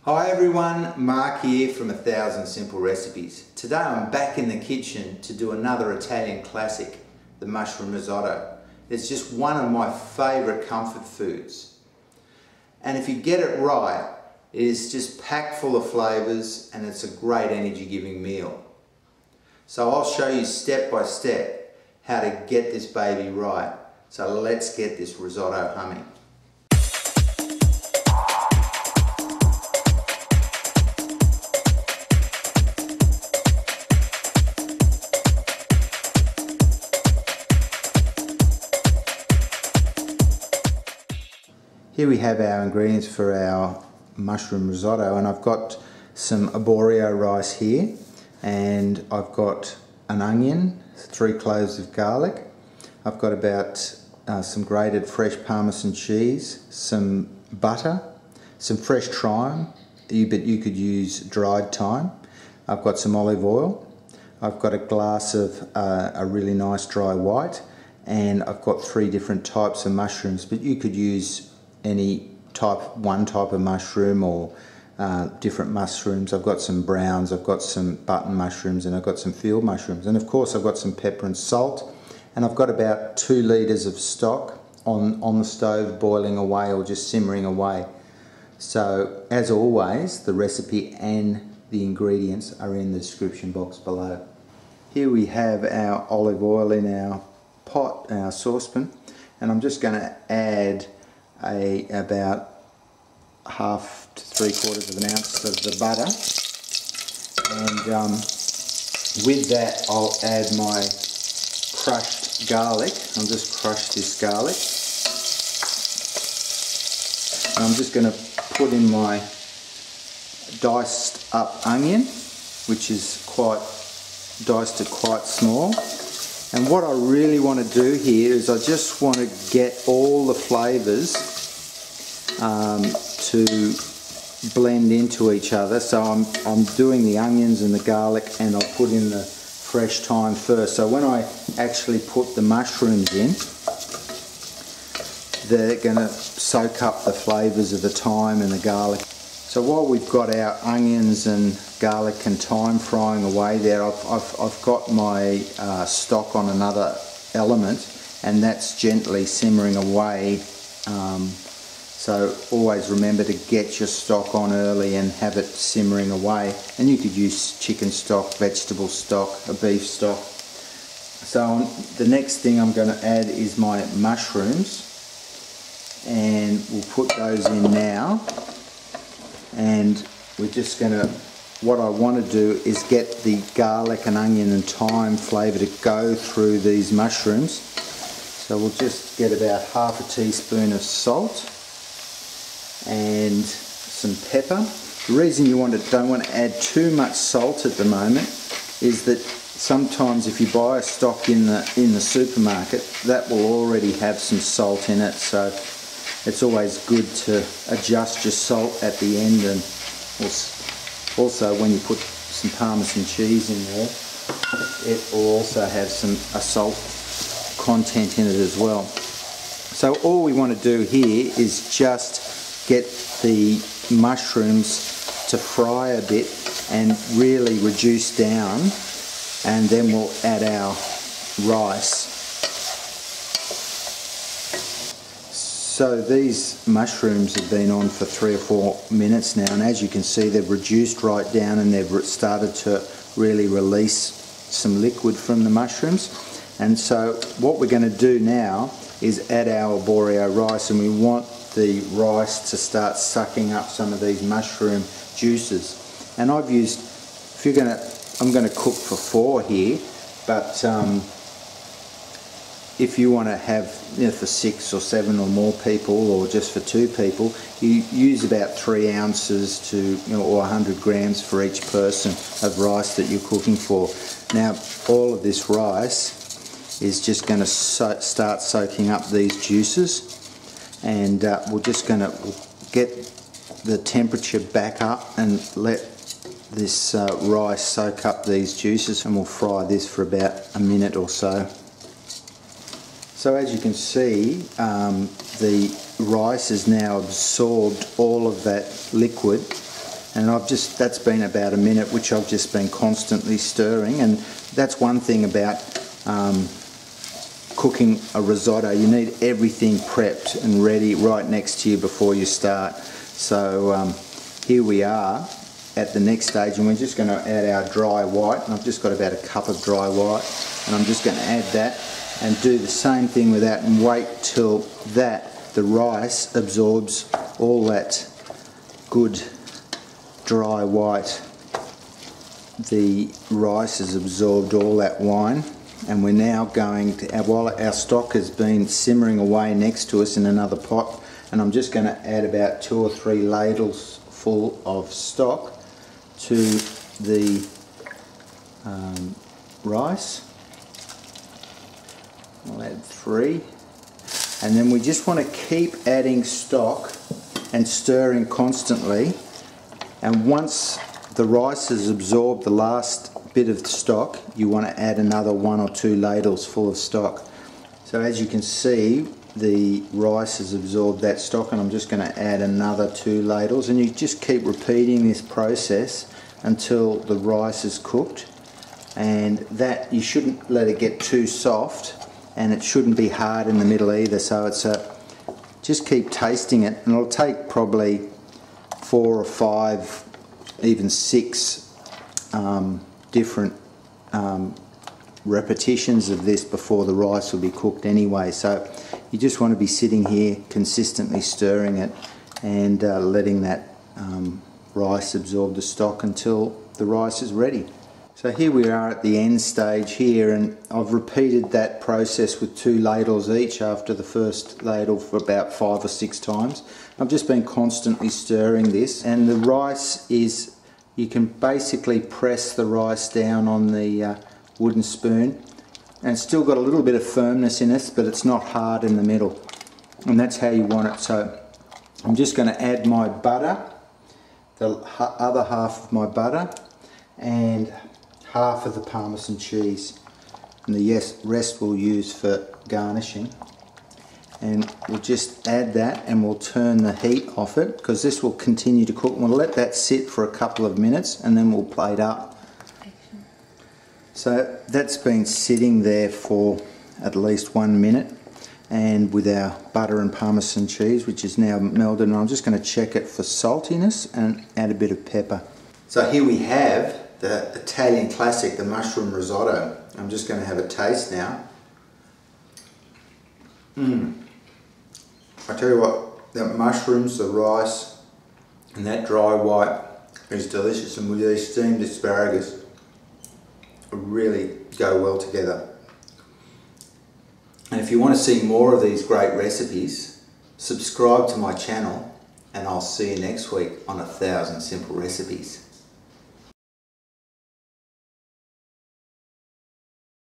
Hi everyone, Mark here from 1000 Simple Recipes. Today I'm back in the kitchen to do another Italian classic, the mushroom risotto. It's just one of my favourite comfort foods. And if you get it right, it is just packed full of flavours and it's a great energy giving meal. So I'll show you step by step how to get this baby right. So let's get this risotto humming. Here we have our ingredients for our mushroom risotto, and I've got some Arborio rice here, and I've got an onion, 3 cloves of garlic, I've got about some grated fresh parmesan cheese, some butter, some fresh thyme, but you could use dried thyme. I've got some olive oil, I've got a glass of a really nice dry white, and I've got 3 different types of mushrooms, but you could use one type of mushroom or different mushrooms. I've got some browns, I've got some button mushrooms, and I've got some field mushrooms, and of course I've got some pepper and salt, and I've got about 2 litres of stock on the stove boiling away or just simmering away. So as always, the recipe and the ingredients are in the description box below. Here we have our olive oil in our pot, our saucepan, and I'm just going to add about 1/2 to 3/4 of an ounce of the butter, and with that I'll add my crushed garlic. I'll just crush this garlic, and I'm just going to put in my diced up onion, which is diced it quite small. And what I really want to do here is I just want to get all the flavours to blend into each other. So I'm doing the onions and the garlic, and I'll put in the fresh thyme first. So when I actually put the mushrooms in, they're going to soak up the flavours of the thyme and the garlic. So while we've got our onions and garlic and thyme frying away there, I've got my stock on another element, and that's gently simmering away. So always remember to get your stock on early and have it simmering away. And you could use chicken stock, vegetable stock, a beef stock. So the next thing I'm going to add is my mushrooms, and we'll put those in now. And we're just going to, what I want to do is get the garlic and onion and thyme flavour to go through these mushrooms. So we'll just get about 1/2 teaspoon of salt and some pepper. The reason you don't want to add too much salt at the moment is that sometimes if you buy a stock in the supermarket, that will already have some salt in it. So it's always good to adjust your salt at the end, and also when you put some parmesan cheese in there, it will also have a salt content in it as well. So all we want to do here is just get the mushrooms to fry a bit and really reduce down, and then we'll add our rice. So these mushrooms have been on for 3 or 4 minutes now, and as you can see they've reduced right down, and they've started to really release some liquid from the mushrooms. And so what we're going to do now is add our Arborio rice, and we want the rice to start sucking up some of these mushroom juices. And I'm going to cook for 4 here, but if you want to have, for 6 or 7 or more people, or just for 2 people, you use about 3 ounces to, or 100 grams for each person of rice that you're cooking for. Now all of this rice is just going to start soaking up these juices, and we're just going to get the temperature back up and let this rice soak up these juices, and we'll fry this for about a minute or so. So as you can see, the rice has now absorbed all of that liquid, And that's been about a minute, which I've just been constantly stirring. And that's one thing about cooking a risotto. You need everything prepped and ready right next to you before you start. So here we are at the next stage, and we're just going to add our dry white. And I've just got about a cup of dry white, and I'm just going to add that and do the same thing with that, and wait till the rice absorbs all that good dry white. The rice has absorbed all that wine, and we're now going to, while our stock has been simmering away next to us in another pot, and I'm just going to add about 2 or 3 ladles full of stock to the rice. I'll add 3, and then we just want to keep adding stock and stirring constantly, and once the rice has absorbed the last bit of stock, you want to add another 1 or 2 ladles full of stock. So as you can see, the rice has absorbed that stock, and I'm just going to add another 2 ladles, and you just keep repeating this process until the rice is cooked. And that, you shouldn't let it get too soft, and it shouldn't be hard in the middle either. So it's just keep tasting it, and it'll take probably 4 or 5, even 6 different repetitions of this before the rice will be cooked anyway. So you just want to be sitting here consistently stirring it and letting that rice absorb the stock until the rice is ready. So here we are at the end stage here, and I've repeated that process with 2 ladles each after the first ladle for about 5 or 6 times. I've just been constantly stirring this, and the rice is, you can basically press the rice down on the wooden spoon, and it's still got a little bit of firmness in it, but it's not hard in the middle, and that's how you want it. So I'm just going to add my butter, the other half of my butter, and half of the parmesan cheese, and the rest we'll use for garnishing. And we'll just add that, and we'll turn the heat off it, because this will continue to cook. We'll let that sit for a couple of minutes, and then we'll plate up. So that's been sitting there for at least 1 minute, and with our butter and parmesan cheese, which is now melted, and I'm just going to check it for saltiness and add a bit of pepper. So here we have the Italian classic, the mushroom risotto. I'm just going to have a taste now. I tell you what, the mushrooms, the rice, and that dry white is delicious, and with these steamed asparagus really go well together. And if you want to see more of these great recipes, subscribe to my channel, and I'll see you next week on 1000 Simple Recipes.